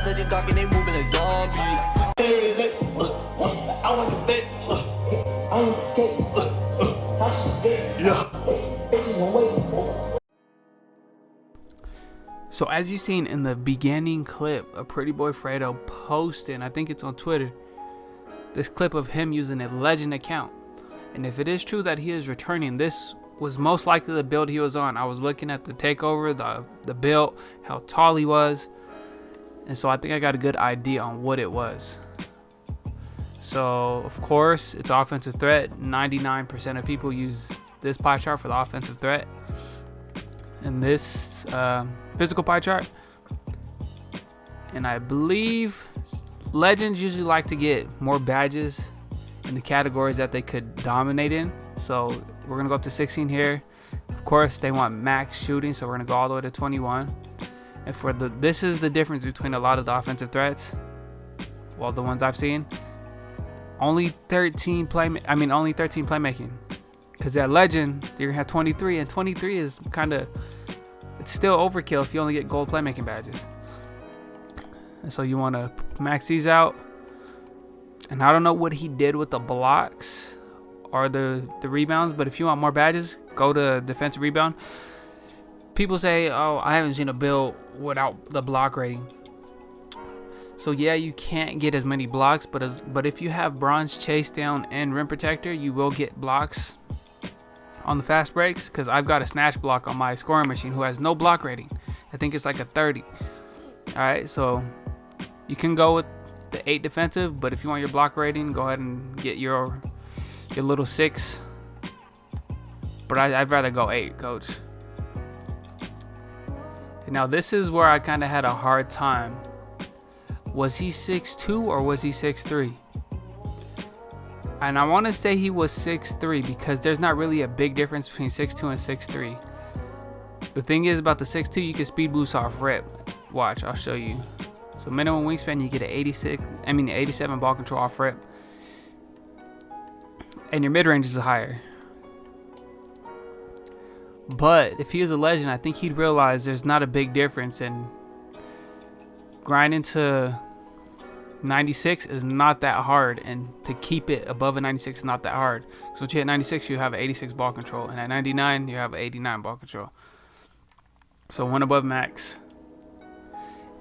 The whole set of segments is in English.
said they talking, they moving like zombies. I want the bit. So as you seen in the beginning clip, a Pretty Boy Fredo posted, I think it's on Twitter, this clip of him using a legend account. And if it is true that he is returning, this was most likely the build he was on. I was looking at the takeover, the build, how tall he was, and so I think I got a good idea on what it was. So of course it's offensive threat. 99% of people use this pie chart for the offensive threat, and this physical pie chart. And I believe legends usually like to get more badges in the categories that they could dominate in. So we're gonna go up to 16 here. Of course they want max shooting, so we're gonna go all the way to 21. And for this is the difference between a lot of the offensive threats, well, the ones I've seen, only 13 playmaking, because that legend you're gonna have 23, and 23 is kind of, it's still overkill if you only get gold playmaking badges. And so you want to max these out. And I don't know what he did with the blocks or the rebounds, but if you want more badges, go to defensive rebound. People say, oh, I haven't seen a build without the block rating. So yeah, you can't get as many blocks, but if you have bronze chase down and rim protector, you will get blocks on the fast breaks, because I've got a snatch block on my scoring machine who has no block rating. I think it's like a 30. Alright, so you can go with the 8 defensive, but if you want your block rating, go ahead and get your little 6. But I'd rather go 8, coach. And now this is where I kind of had a hard time. Was he 6'2" or was he 6'3"? And I want to say he was 6'3", because there's not really a big difference between 6'2" and 6'3". The thing is about the 6'2", you can speed boost off rip. Watch, I'll show you. So minimum wingspan, you get an 87 ball control off rip, and your mid range is higher. But if he was a legend, I think he'd realize there's not a big difference, and grinding to 96 is not that hard, and to keep it above a 96 is not that hard. So once you hit 96, you have an 86 ball control, and at 99 you have an 89 ball control. So one above max.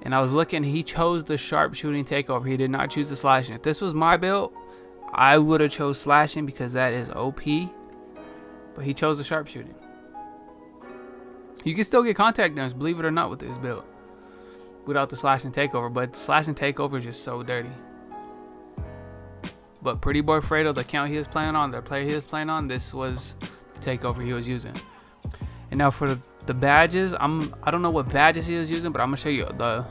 And I was looking, he chose the sharp shooting takeover. He did not choose the slashing. If this was my build, I would have chose slashing, because that is OP. But he chose the sharp shooting. You can still get contact damage, believe it or not, with this build, without the slash and takeover. But slash and takeover is just so dirty. But Pretty Boy Fredo, the account he was playing on, the player he was playing on, this was the takeover he was using. And now for the badges, I don't know what badges he was using, but I'm gonna show you the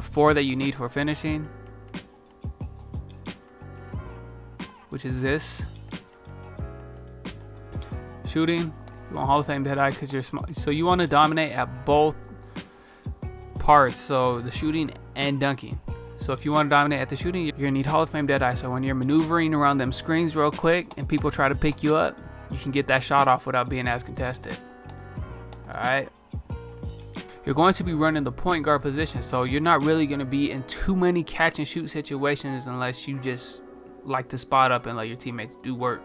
4 that you need for finishing, which is this. Shooting, you want Hall of Fame Deadeye because you're small, so you want to dominate at both parts, so the shooting and dunking. So if you want to dominate at the shooting, you're gonna need Hall of Fame Deadeye, so when you're maneuvering around them screens real quick and people try to pick you up, you can get that shot off without being as contested. Alright, you're going to be running the point guard position, so you're not really going to be in too many catch and shoot situations unless you just like to spot up and let your teammates do work.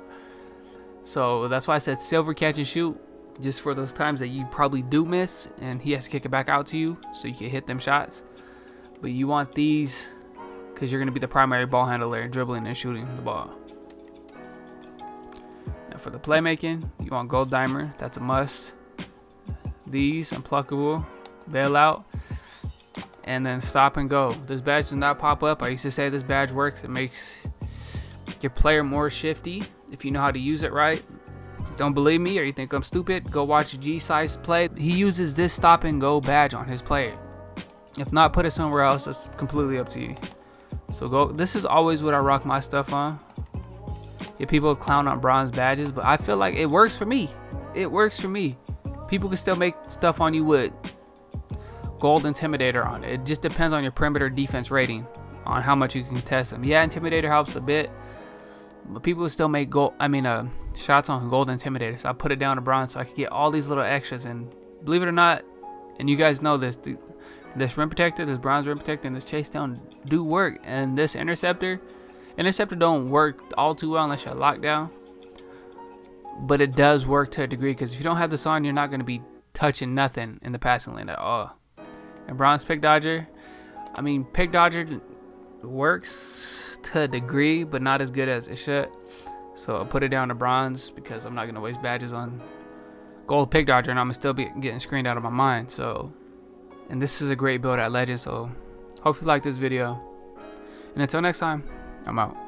So that's why I said silver catch and shoot, just for those times that you probably do miss and he has to kick it back out to you so you can hit them shots. But you want these because you're going to be the primary ball handler, dribbling and shooting the ball. Now for the playmaking, you want gold dimer, that's a must. These unpluckable, bailout, and then stop and go. This badge does not pop up. I used to say this badge works. It makes your player more shifty if you know how to use it right. Don't believe me, or you think I'm stupid, go watch G-Size play. He uses this stop and go badge on his player. If not, put it somewhere else. It's completely up to you. So go. This is always what I rock my stuff on. Yeah, people clown on bronze badges, but I feel like it works for me. It works for me. People can still make stuff on you with gold intimidator on it. It just depends on your perimeter defense rating on how much you can contest them. Yeah, intimidator helps a bit, but people will still make shots on gold intimidator. So I put it down to bronze so I could get all these little extras. And believe it or not, and you guys know this, This rim protector, this bronze rim protector, and this chase down do work. And this interceptor don't work all too well unless you're locked down. But it does work to a degree, because if you don't have this on, you're not going to be touching nothing in the passing lane at all. And bronze pick dodger, I mean, pick dodger works to a degree, but not as good as it should. So I'll put it down to bronze, because I'm not going to waste badges on gold pick dodger, and I'm going to still be getting screened out of my mind. So, and this is a great build at legend. So hope you like this video, and until next time, I'm out.